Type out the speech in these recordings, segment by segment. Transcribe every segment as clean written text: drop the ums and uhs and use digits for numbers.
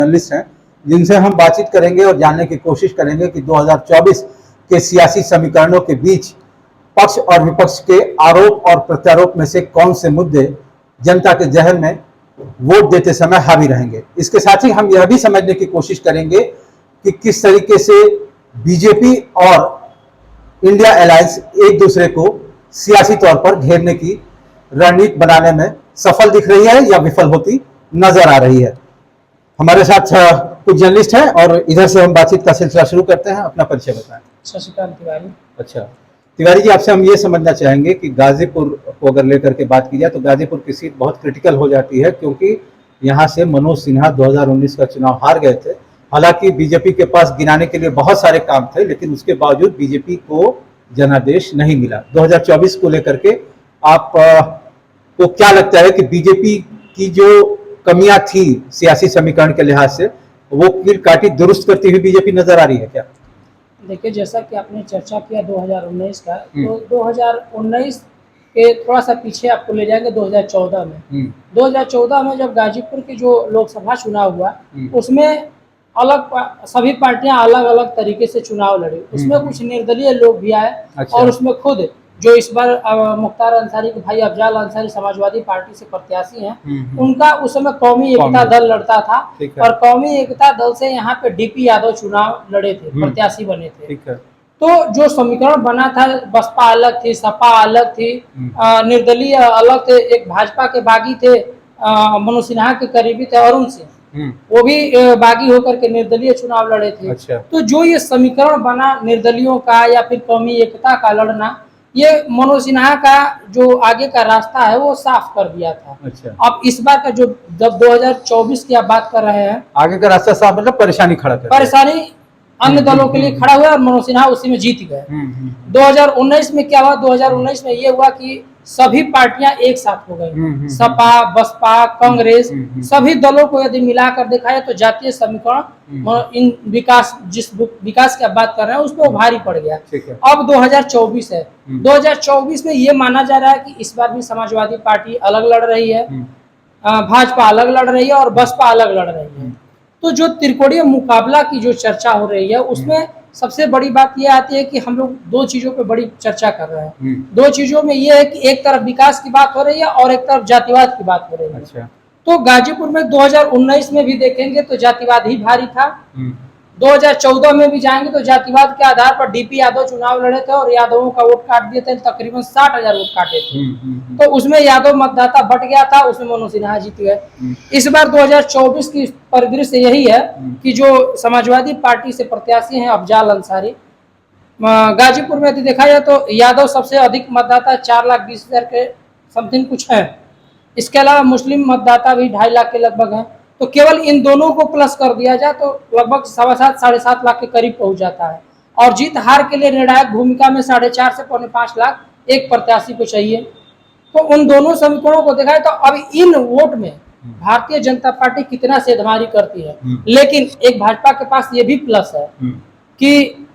Journalist हैं जिनसे हम बातचीत करेंगे और जानने की कोशिश करेंगे कि 2024 के सियासी समीकरणों के बीच पक्ष और विपक्ष के आरोप और प्रत्यारोप में से कौन से मुद्दे जनता के जहन में वोट देते समय हावी रहेंगे। इसके साथ ही हम यह भी समझने की कोशिश करेंगे कि किस तरीके से बीजेपी और इंडिया अलायंस एक दूसरे को सियासी तौर पर घेरने की रणनीति बनाने में सफल दिख रही है या विफल होती नजर आ रही है। हमारे साथ कुछ जर्नलिस्ट हैं और इधर से हम बातचीत का सिलसिला शुरू करते हैं। अपना परिचय बताएं। शशिकांत तिवारी। अच्छा तिवारी जी, आपसे हम ये समझना चाहेंगे कि गाजीपुर को अगर लेकर के बात की जाए तो गाजीपुर की सीट बहुत क्रिटिकल हो जाती है, क्योंकि यहाँ से मनोज सिन्हा 2019 का चुनाव हार गए थे। हालांकि बीजेपी के पास गिनाने के लिए बहुत सारे काम थे, लेकिन उसके बावजूद बीजेपी को जनादेश नहीं मिला। 2024 को लेकर के आप को क्या लगता है कि बीजेपी की जो कमियां थी सियासी समीकरण के लिहाज से, वो कील काटी दुरुस्त करती हुई बीजेपी नजर आ रही है क्या? देखिए, जैसा कि आपने चर्चा किया 2019 का, तो 2019 के थोड़ा सा पीछे आपको ले जाएंगे 2014 में। 2014 में जब गाजीपुर की जो लोकसभा चुनाव हुआ, उसमें सभी पार्टियां अलग अलग तरीके से चुनाव लड़ी। उसमें कुछ निर्दलीय लोग भी आए। अच्छा। और उसमें खुद जो इस बार मुख्तार अंसारी के भाई अफजाल अंसारी समाजवादी पार्टी से प्रत्याशी हैं, उनका उस समय कौमी एकता दल लड़ता था और कौमी एकता दल से यहाँ पे डीपी यादव चुनाव लड़े थे, प्रत्याशी बने थे। तो जो समीकरण बना था, बसपा अलग थी, सपा अलग थी, निर्दलीय अलग थे, एक भाजपा के बागी थे, मनोज सिन्हा के करीबी थे अरुण सिंह, वो भी बागी होकर के निर्दलीय चुनाव लड़े थे। अच्छा। तो जो ये समीकरण बना निर्दलियों का या फिर कौमी एकता का लड़ना, ये मनोज सिन्हा का जो आगे का रास्ता है वो साफ कर दिया था। अच्छा। अब इस बार का जो जब 2024 की आप बात कर रहे हैं, आगे का रास्ता साफ मतलब परेशानी खड़ा कर, परेशानी अन्य दलों के लिए खड़ा हुआ और मनोज सिन्हा उसी में जीत गए। 2019 में क्या हुआ? 2019 में ये हुआ कि सभी पार्टियां एक साथ हो गई। सपा, बसपा, कांग्रेस, सभी दलों को यदि मिलाकर देखा जाए तो जातीय समीकरण इन जिस विकास की आप बात कर रहे हैं उस पर भारी पड़ गया। अब 2024 है। 2024 में ये माना जा रहा है कि इस बार भी समाजवादी पार्टी अलग लड़ रही है, भाजपा अलग लड़ रही है और बसपा अलग लड़ रही है। तो जो त्रिकोणीय मुकाबला की जो चर्चा हो रही है, उसमें सबसे बड़ी बात यह आती है कि हम लोग दो चीजों पे बड़ी चर्चा कर रहे हैं। दो चीजों में यह है कि एक तरफ विकास की बात हो रही है और एक तरफ जातिवाद की बात हो रही है। अच्छा। तो गाजीपुर में 2019 में भी देखेंगे तो जातिवाद ही भारी था। 2014 में भी जाएंगे तो जातिवाद के आधार पर डीपी यादव चुनाव लड़े थे और यादवों का वोट काट दिए थे, तकरीबन 60,000 वोट काटे थे। तो उसमें यादव मतदाता बट गया था, उसमें मनोज सिन्हा जीत गए। इस बार 2024 की परिदृश्य यही है कि जो समाजवादी पार्टी से प्रत्याशी हैं अफजाल अंसारी, गाजीपुर में यदि देखा जाए तो यादव सबसे अधिक मतदाता 4,20,000 के समथिंग कुछ है। इसके अलावा मुस्लिम मतदाता भी 2.5 लाख के लगभग हैं। तो केवल इन दोनों को प्लस कर दिया जाए तो लगभग 7.25 साढ़े 7 लाख के करीब पहुंच जाता है। और जीत हार के लिए निर्णायक भूमिका में 4.5 से 5.25 लाख एक प्रत्याशी को चाहिए। तो उन दोनों समीकरणों को देखा है तो अब इन वोट में भारतीय जनता पार्टी कितना सेधमारी करती है। लेकिन एक भाजपा के पास ये भी प्लस है कि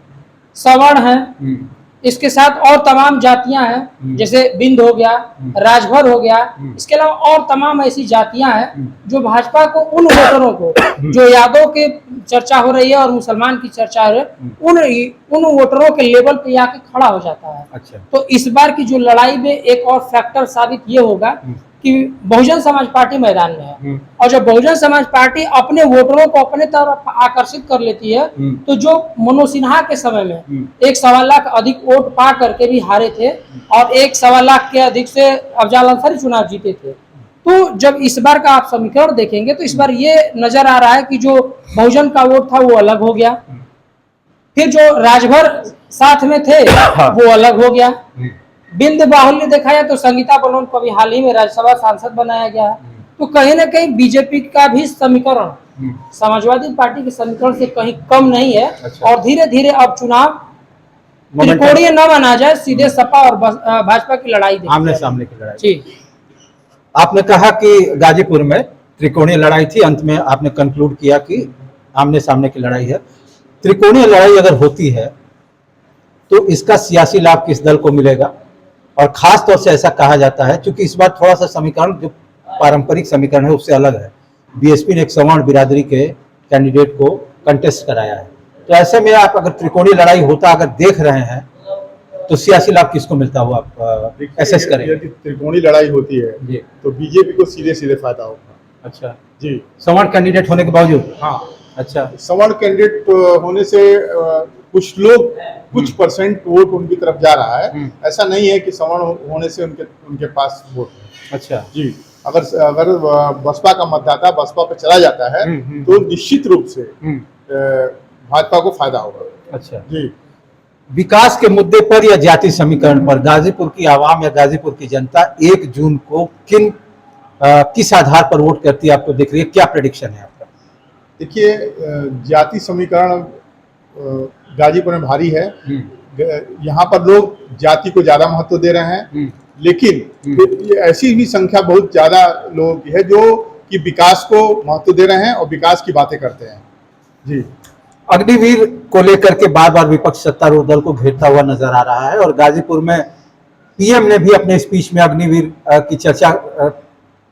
सवर्ण है, इसके साथ और तमाम जातियां हैं, जैसे बिंद हो गया, राजभर हो गया, इसके अलावा और तमाम ऐसी जातियां हैं जो भाजपा को उन वोटरों को जो यादव के चर्चा हो रही है और मुसलमान की चर्चा हो रही है, उन वोटरों के लेवल पे आके खड़ा हो जाता है। अच्छा। तो इस बार की जो लड़ाई में एक और फैक्टर साबित ये होगा कि बहुजन समाज पार्टी मैदान में है और जब बहुजन समाज पार्टी अपने वोटरों को अपने तरफ आकर्षित कर लेती है, तो जो मनोज सिन्हा के समय में 1.25 लाख अधिक वोट पा करके भी हारे थे और 1.25 लाख के अधिक से अफजाल अंसारी चुनाव जीते थे। तो जब इस बार का आप समीकरण देखेंगे तो इस बार ये नजर आ रहा है कि जो बहुजन का वोट था वो अलग हो गया, फिर जो राजभर साथ में थे वो अलग हो गया, बिंद बाहुल्य देखा जाए तो संगीता बलौन को अभी हाल ही में राज्यसभा सांसद बनाया गया। तो कहीं ना कहीं बीजेपी का भी समीकरण समाजवादी पार्टी के समीकरण से कहीं कम नहीं है। अच्छा। और धीरे धीरे अब चुनाव त्रिकोणीय न माना जाए, सीधे सपा और भाजपा की लड़ाई, आमने सामने की लड़ाई। जी, आपने कहा कि गाजीपुर में त्रिकोणीय लड़ाई थी, अंत में आपने कंक्लूड किया कि आमने सामने की लड़ाई है। त्रिकोणीय लड़ाई अगर होती है तो इसका सियासी लाभ किस दल को मिलेगा? और खास तौर से ऐसा कहा जाता है क्योंकि इस बार थोड़ा सा समीकरण जो पारंपरिक समीकरण है उससे अलग है। बीएसपी ने एक सवर्ण बिरादरी के कैंडिडेट को कंटेस्ट कराया है। तो ऐसे में आप अगर त्रिकोणीय लड़ाई होता अगर देख रहे हैं तो सियासी लाभ किसको मिलता हुआ आप एसेस करें? यदि त्रिकोणीय लड़ाई होती है जी, तो बीजेपी को सीधे सीधे फायदा होगा। अच्छा, जी सवर्ण कैंडिडेट होने के बावजूद? हाँ, अच्छा, सवर्ण कैंडिडेट होने से कुछ लोग कुछ परसेंट वोट उनकी तरफ जा रहा है। ऐसा नहीं है कि सवर्ण होने से उनके पास वोट है। अच्छा जी, अगर बसपा का मतदाता बसपा पे चला जाता है तो निश्चित रूप से भाजपा को फायदा होगा। अच्छा जी, विकास के मुद्दे पर या जाति समीकरण पर गाजीपुर की आवाम या गाजीपुर की जनता 1 जून को किस आधार पर वोट करती है आपको दिख रही है? क्या प्रेडिक्शन है आपका? देखिए जाति समीकरण गाजीपुर में भारी है। यहाँ पर लोग जाति को ज्यादा महत्व दे रहे हैं, लेकिन ऐसी भी संख्या बहुत ज्यादा लोगों की है जो कि विकास को महत्व दे रहे हैं और विकास की बातें करते हैं। जी, अग्निवीर को लेकर के बार बार विपक्ष सत्तारूढ़ दल को घेरता हुआ नजर आ रहा है और गाजीपुर में पीएम ने भी अपने स्पीच में अग्निवीर की चर्चा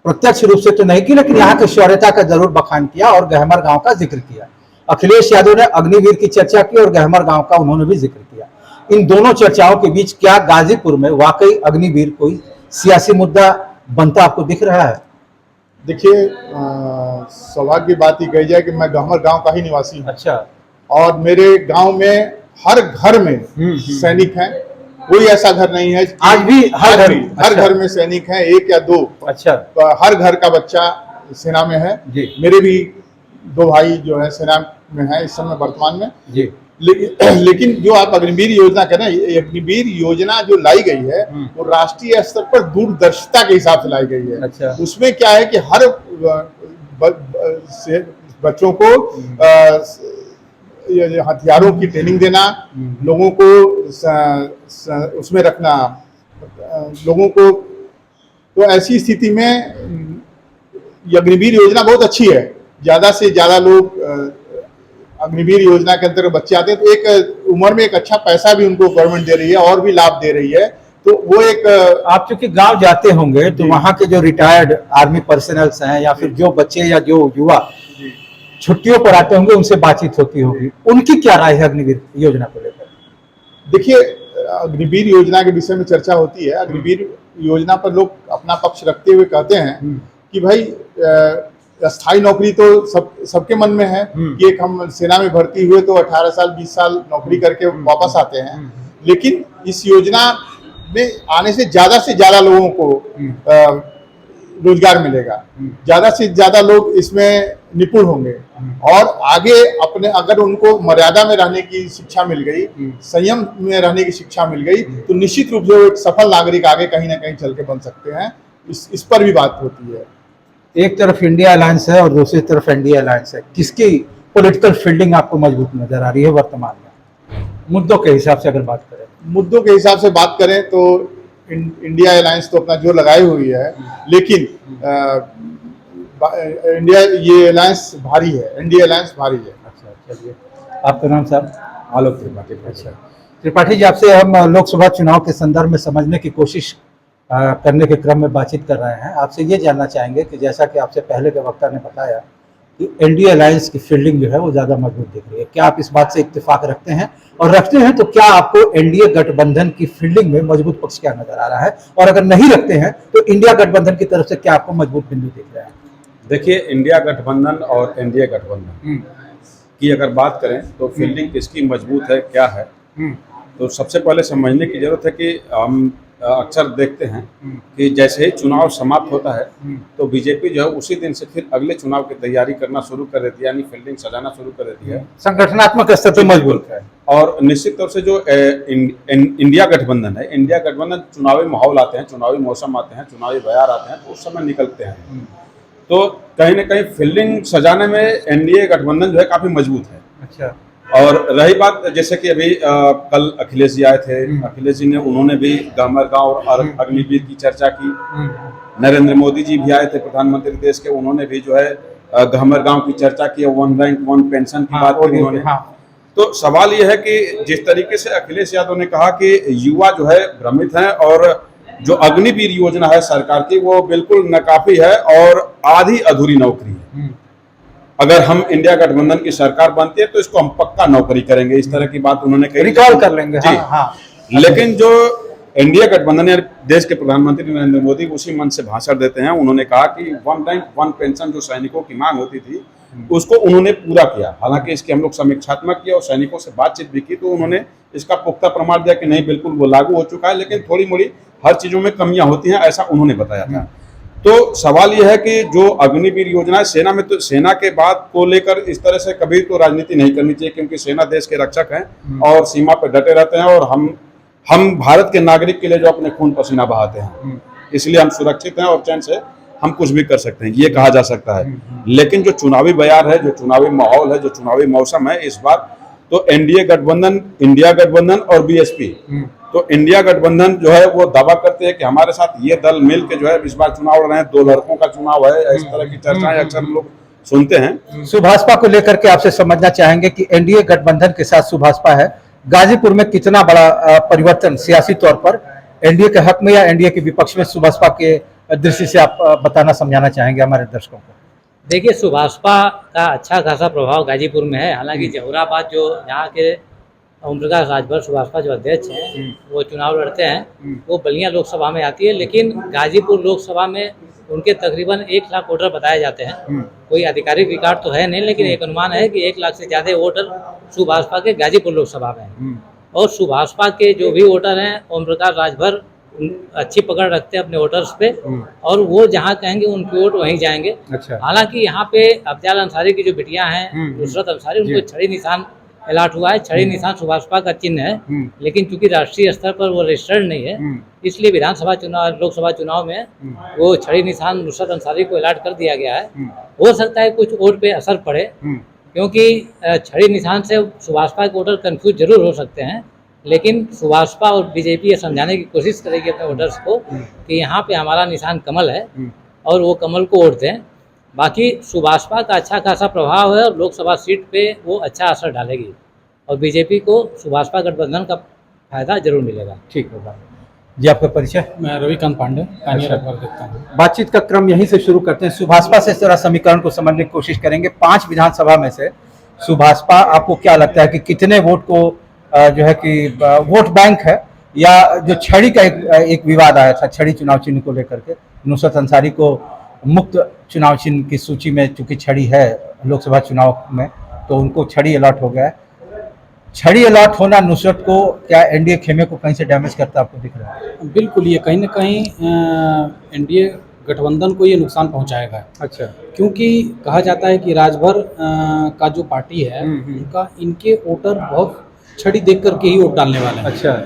प्रत्यक्ष रूप से तो नहीं की, लेकिन यहाँ की शौर्यता का जरूर बखान किया और गहमर गांव का जिक्र किया। अखिलेश यादव ने अग्निवीर की चर्चा की और गहमर गांव का उन्होंने भी जिक्र किया। इन दोनों चर्चाओं के बीच क्या गाजीपुर में वाकई अग्निवीर कोई सियासी मुद्दा बनता आपको दिख रहा है? देखिए सौभाग्य की बात ही कही जाए कि मैं गहमर गांव का ही निवासी हूँ। अच्छा, और मेरे गांव में हर घर में सैनिक हैं। कोई ऐसा घर नहीं है आज भी हर घर में सैनिक हैं, 1 या 2। अच्छा, हर घर का बच्चा सेना में है जी। मेरे भी 2 भाई जो है सेना में है इस समय वर्तमान में जी। लेकिन जो आप अग्निवीर योजना कह रहे हैं, अग्निवीर योजना जो लाई गई है वो राष्ट्रीय स्तर पर दूरदर्शिता के हिसाब से लाई गई है। अच्छा। उसमें क्या है कि हर बच्चों को हथियारों की ट्रेनिंग देना, लोगों को उसमें रखना, लोगों को, तो ऐसी स्थिति में अग्निवीर योजना बहुत अच्छी है। ज्यादा से ज्यादा लोग अग्निवीर योजना के अंतर्गत बच्चे आते हैं, तो एक उम्र में एक अच्छा पैसा भी उनको गवर्नमेंट दे रही है और भी लाभ दे रही है। तो वो एक आप चूंकि गांव जाते होंगे तो वहां के जो रिटायर्ड आर्मी पर्सनल्स हैं या फिर जो बच्चे या जो युवा छुट्टियों पर आते होंगे उनसे बातचीत होती होगी, उनकी क्या राय है अग्निवीर योजना को लेकर? देखिए अग्निवीर योजना के विषय में चर्चा होती है। अग्निवीर योजना पर लोग अपना पक्ष रखते हुए कहते हैं कि भाई स्थायी नौकरी तो सबके मन में है कि एक हम सेना में भर्ती हुए तो 18 साल 20 साल नौकरी करके वापस आते हैं, लेकिन इस योजना में आने से ज्यादा लोगों को रोजगार मिलेगा, ज्यादा से ज्यादा लोग इसमें निपुण होंगे और आगे अपने, अगर उनको मर्यादा में रहने की शिक्षा मिल गई, संयम में रहने की शिक्षा मिल गई, तो निश्चित रूप से एक सफल नागरिक आगे कहीं ना कहीं चल के बन सकते हैं। इस पर भी बात होती है। एक तरफ इंडिया अलायंस है और दूसरी तरफ एनडीए अलायंस है, किसकी पॉलिटिकल फील्डिंग आपको मजबूत नजर आ रही है वर्तमान में? मुद्दों के हिसाब से अगर बात करें, मुद्दों के हिसाब से बात करें तो इंडिया अलायंस तो अपना जोर लगाई हुई है, लेकिन इंडिया ये अलायंस भारी है, एनडीए अलायंस भारी है। अच्छा, चलिए, आपका नाम साहब? आलोक त्रिपाठी। अच्छा त्रिपाठी जी, आपसे हम लोकसभा चुनाव के संदर्भ में समझने की कोशिश करने के क्रम में बातचीत कर रहे हैं। आपसे ये जानना चाहेंगे कि जैसा कि आपसे पहले के वक्ता ने बताया कि एनडीए अलायंस की फील्डिंग जो है वो ज़्यादा मजबूत दिख रही है, क्या आप इस बात से इत्तेफाक रखते हैं? और रखते हैं तो क्या आपको एनडीए गठबंधन की फील्डिंग में मजबूत पक्ष क्या नजर आ रहा है, और अगर नहीं रखते हैं तो इंडिया गठबंधन की तरफ से क्या आपको मजबूत बिंदु दिख रहा है? देखिए, इंडिया गठबंधन और एनडीए गठबंधन की अगर बात करें तो फील्डिंग किसकी मजबूत है, क्या है, तो सबसे पहले समझने की जरूरत है कि हम अक्सर देखते हैं कि जैसे ही चुनाव समाप्त होता है तो बीजेपी जो है उसी दिन से फिर अगले चुनाव की तैयारी करना शुरू कर देती है, यानी फील्डिंग सजाना शुरू कर देती है। संगठनात्मक स्तर पर मजबूत है। और निश्चित तौर से जो इंडिया गठबंधन है, इंडिया गठबंधन चुनावी माहौल आते हैं, चुनावी मौसम आते हैं, चुनावी बयार आते हैं, तो उस समय निकलते हैं, तो कहीं ना कहीं फील्डिंग सजाने में एनडीए गठबंधन जो है काफी मजबूत है। अच्छा, और रही बात जैसे कि अभी कल अखिलेश जी आए थे, अखिलेश जी ने, उन्होंने भी गहमर गांव और अग्निवीर की चर्चा की। नरेंद्र मोदी जी भी आए थे, प्रधानमंत्री देश के, उन्होंने भी जो है गहमर गांव की चर्चा की, 1 रैंक 1 पेंशन की बात की उन्होंने। तो सवाल यह है कि जिस तरीके से अखिलेश यादव ने कहा कि युवा जो है भ्रमित हैं और जो अग्निवीर योजना है सरकार की वो बिल्कुल नाकाफी है और आधी अधूरी नौकरी है। अगर हम इंडिया गठबंधन की सरकार बनती है तो इसको हम पक्का नौकरी करेंगे, इस तरह की बात उन्होंने कही। रिकॉल कर लेंगे। जी। हाँ, हाँ। लेकिन जो इंडिया गठबंधन या देश के प्रधानमंत्री नरेंद्र मोदी उसी मन से भाषण देते हैं। उन्होंने कहा कि वन टाइम वन पेंशन जो सैनिकों की मांग होती थी उसको उन्होंने पूरा किया। हालांकि इसकी हम लोग समीक्षात्मक किया और सैनिकों से बातचीत भी की, तो उन्होंने इसका पुख्ता प्रमाण दिया कि नहीं, बिल्कुल वो लागू हो चुका है, लेकिन थोड़ी मोड़ी हर चीजों में कमियां होती हैं, ऐसा उन्होंने बताया था। तो सवाल यह है कि जो अग्निवीर योजना है सेना में, तो सेना के बाद को लेकर इस तरह से कभी तो राजनीति नहीं करनी चाहिए, क्योंकि सेना देश के रक्षक हैं और सीमा पर डटे रहते हैं, और हम भारत के नागरिक के लिए जो अपने खून पसीना बहाते हैं, इसलिए हम सुरक्षित हैं और चैन से हम कुछ भी कर सकते हैं, ये कहा जा सकता है। लेकिन जो चुनावी बयार है, जो चुनावी माहौल है, जो चुनावी मौसम है, इस बार तो एनडीए गठबंधन, इंडिया गठबंधन और बीएसपी, तो इंडिया गठबंधन जो है वो दावा करते हैं कि हमारे साथ ये दल मिल के जो है इस बार चुनाव लड़ रहे हैं, 2 लड़कों का चुनाव है, इस तरह की चर्चाएं अक्सर हम लोग सुनते हैं। सुभाषपा को लेकर के आपसे समझना चाहेंगे कि एनडीए गठबंधन के साथ सुभाषपा है, गाजीपुर में कितना बड़ा परिवर्तन सियासी तौर पर एनडीए के हक में या एनडीए के विपक्ष में सुभाषपा के दृष्टि से आप बताना समझाना चाहेंगे हमारे दर्शकों को? देखिए, सुभाषपा का अच्छा खासा प्रभाव गाजीपुर में है। हालांकि जहुराबाद जो यहाँ के ओम प्रकाश राजभर सुभाषपा जो अध्यक्ष हैं वो चुनाव लड़ते हैं, वो बलिया लोकसभा में आती है, लेकिन गाजीपुर लोकसभा में उनके तकरीबन 1 लाख वोटर बताए जाते हैं। कोई आधिकारिक रिकॉर्ड तो है नहीं, लेकिन एक अनुमान है कि 1 लाख से ज़्यादा वोटर सुभाषपा के गाजीपुर लोकसभा में हैं। और सुभाषपा के जो भी वोटर हैं, ओम प्रकाश राजभर अच्छी पकड़ रखते हैं अपने वोटर्स पे, और वो जहाँ कहेंगे उनके वोट वहीं जाएंगे। अच्छा। हालांकि यहाँ पे अफजाल अंसारी की जो बिटियां हैं, नुसरत अंसारी, उनको छड़ी निशान अलॉट हुआ है। छड़ी निशान सुभाषपा का चिन्ह है, लेकिन चूंकि राष्ट्रीय स्तर पर वो रजिस्टर्ड नहीं है, इसलिए विधानसभा चुनाव, लोकसभा चुनाव में वो छड़ी निशान नुसरत अंसारी को अलॉट कर दिया गया है। हो सकता है कुछ वोट पे असर पड़े, क्योंकि छड़ी निशान से सुभाषपा के वोटर कंफ्यूज जरूर हो सकते हैं, लेकिन सुभाषपा और बीजेपी ये समझाने की कोशिश करेगी अपने वोटर्स को कि यहाँ पे हमारा निशान कमल है और वो कमल को वोट दें। बाकी सुभाषपा का अच्छा खासा प्रभाव है और लोकसभा सीट पे वो अच्छा असर डालेगी, और बीजेपी को सुभाषपा गठबंधन का फायदा जरूर मिलेगा। ठीक होगा जी। आपका परिचय? मैं रविकांत पांडे, देखता हूँ। बातचीत का क्रम यहीं से शुरू करते हैं। सुभाषपा से जरा समीकरण को समझने की कोशिश करेंगे। 5 विधानसभा में से सुभाषपा, आपको क्या लगता है कि कितने वोट को जो है कि वोट बैंक है, या जो छड़ी का एक विवाद आया था छड़ी चुनाव चिन्ह को लेकर के, नुसरत अंसारी को मुक्त चुनाव चिन्ह की सूची में चूंकि छड़ी है लोकसभा चुनाव में, तो उनको छड़ी अलॉट हो गया है। छड़ी अलॉट होना नुसरत को क्या एनडीए खेमे को कहीं से डैमेज करता आपको दिख रहा है? बिल्कुल, ये कहीं ना कहीं एनडीए गठबंधन को ये नुकसान पहुंचाएगा। अच्छा। क्योंकि कहा जाता है कि राजभर का जो पार्टी है उनका, इनके वोटर बहुत छड़ी देख करके ही वोट डालने वाले हैं। अच्छा।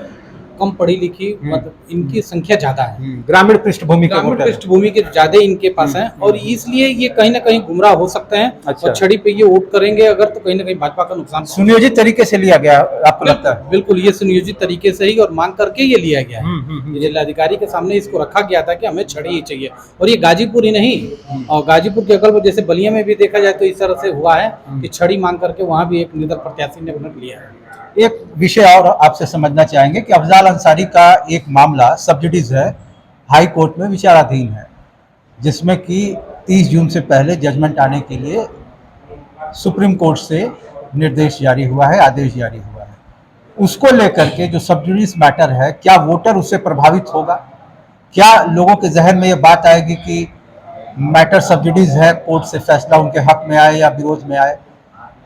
कम पढ़ी लिखी, मतलब इनकी संख्या ज्यादा है, ग्रामीण पृष्ठभूमि के ग्रामीण वोटर। पृष्ठभूमि के ज्यादा इनके पास है, और इसलिए ये कहीं ना कहीं गुमराह हो सकते हैं। अच्छा। और छड़ी पे ये वोट करेंगे अगर, तो कहीं ना कहीं भाजपा का नुकसान। सुनियोजित तरीके से लिया गया आपको लगता है? बिल्कुल, ये सुनियोजित तरीके से ही और मांग करके ये लिया गया है। जिलाधिकारी के सामने इसको रखा गया था कि हमें छड़ी ही चाहिए, और ये गाजीपुर ही नहीं, और गाजीपुर के अगल जैसे बलिया में भी देखा जाए तो इस तरह से हुआ है कि छड़ी मांग करके वहाँ भी एक निर्दल प्रत्याशी ने वोट लिया है। एक विषय और आपसे समझना चाहेंगे कि अफजाल अंसारी का एक मामला सब्सिडीज है, हाई कोर्ट में विचाराधीन है, जिसमें कि 30 जून से पहले जजमेंट आने के लिए सुप्रीम कोर्ट से निर्देश जारी हुआ है, आदेश जारी हुआ है। उसको लेकर के जो सब्सिडीज मैटर है, क्या वोटर उससे प्रभावित होगा? क्या लोगों के जहन में ये बात आएगी कि मैटर सब्सिडीज है, कोर्ट से फैसला उनके हक में आए या विरोध में आए?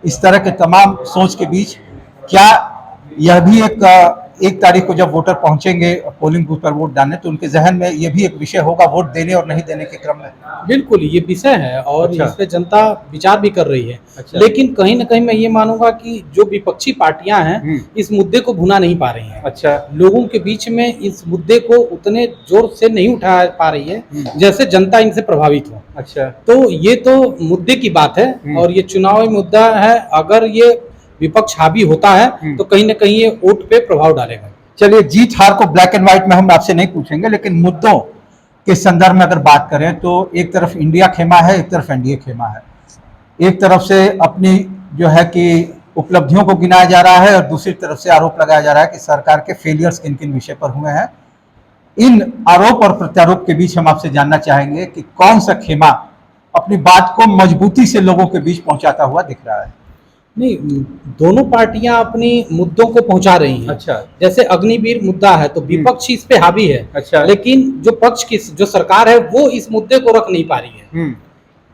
इस तरह के तमाम सोच के बीच क्या यह भी एक तारीख को जब वोटर पहुंचेंगे पोलिंग बूथ पर वोट डालने, तो उनके जहन में यह भी एक विषय होगा वोट देने और नहीं देने के क्रम में? बिल्कुल, ये विषय है और अच्छा। इस पे जनता विचार भी कर रही है। अच्छा। लेकिन कहीं ना कहीं मैं ये मानूंगा कि जो विपक्षी पार्टियां हैं इस मुद्दे को भुना नहीं पा रही हैं। अच्छा। लोगों के बीच में इस मुद्दे को उतने जोर से नहीं उठा पा रही है जैसे जनता इनसे प्रभावित हो। अच्छा। तो ये तो मुद्दे की बात है, और ये चुनावी मुद्दा है। अगर ये विपक्ष हावी होता है तो कहीं ना कहीं ये वोट पे प्रभाव डालेगा। चलिए, जीत हार को ब्लैक एंड व्हाइट में हम आपसे नहीं पूछेंगे, लेकिन मुद्दों के संदर्भ में अगर बात करें तो एक तरफ इंडिया खेमा है, एक तरफ एनडीए खेमा है। एक तरफ से अपनी जो है कि उपलब्धियों को गिनाया जा रहा है और दूसरी तरफ से आरोप लगाया जा रहा है कि सरकार के फेलियर्स किन किन विषय पर हुए हैं। इन आरोप और प्रत्यारोप के बीच हम आपसे जानना चाहेंगे कि कौन सा खेमा अपनी बात को मजबूती से लोगों के बीच पहुंचाता हुआ दिख रहा है। नहीं, दोनों पार्टियां अपनी मुद्दों को पहुंचा रही हैं। अच्छा। जैसे अग्निवीर मुद्दा है तो विपक्ष इस पे हावी है। अच्छा। लेकिन जो पक्ष की जो सरकार है वो इस मुद्दे को रख नहीं पा रही है।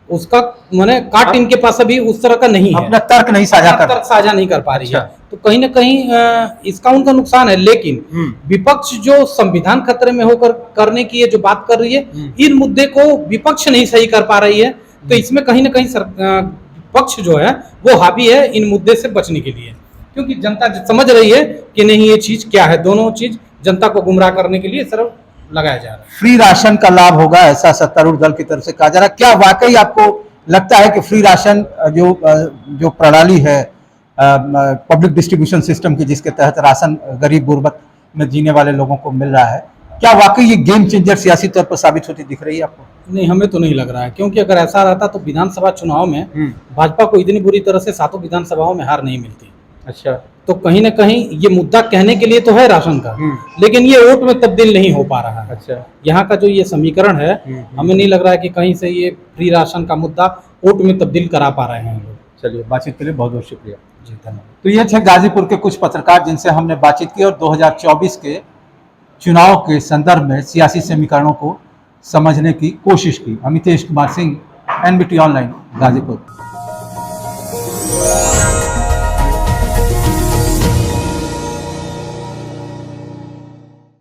उसका माने काट इनके पास अभी उस तरह का नहीं है, अपना तर्क नहीं साझा कर तर्क साझा नहीं कर पा रही अच्छा। है। तो कहीं ना कहीं इसका उनका नुकसान है। लेकिन विपक्ष जो संविधान खतरे में होकर करने की ये जो बात कर रही है, इन मुद्दे को विपक्ष नहीं सही कर पा रही है। तो इसमें कहीं ना कहीं पक्ष जो है वो हावी है इन मुद्दे से बचने के लिए, क्योंकि जनता समझ रही है कि नहीं ये चीज क्या है। दोनों चीज जनता को गुमराह करने के लिए सिर्फ लगाया जा रहा है। फ्री राशन का लाभ होगा ऐसा सत्तारूढ़ दल की तरफ से कहा जा रहा है। क्या वाकई आपको लगता है कि फ्री राशन जो प्रणाली है पब्लिक डिस्ट्रीब्यूशन सिस्टम की, जिसके तहत राशन गरीब गुर्बत में जीने वाले लोगों को मिल रहा है, क्या वाकई ये गेम चेंजर सियासी तौर पर साबित होती दिख रही है आपको? नहीं, हमें तो नहीं लग रहा है, क्योंकि अगर ऐसा रहता तो विधानसभा चुनाव में भाजपा को इतनी बुरी तरह से 7 विधानसभाओं में हार नहीं मिलती। अच्छा। तो कहीं ना कहीं ये मुद्दा कहने के लिए तो है राशन का, लेकिन ये वोट में तब्दील नहीं हो पा रहा है। अच्छा। यहाँ का जो ये समीकरण है, हमें नहीं लग रहा है कि कहीं से ये फ्री राशन का मुद्दा वोट में तब्दील करा पा रहे हैं लोग। चलिए, बातचीत के लिए बहुत बहुत शुक्रिया जी, धन्यवाद। तो ये थे गाजीपुर के कुछ पत्रकार जिनसे हमने बातचीत की और 2024 के चुनाव के संदर्भ में सियासी समीकरणों को समझने की कोशिश की। Amitesh Kumar Singh, NBT online, Ghazipur.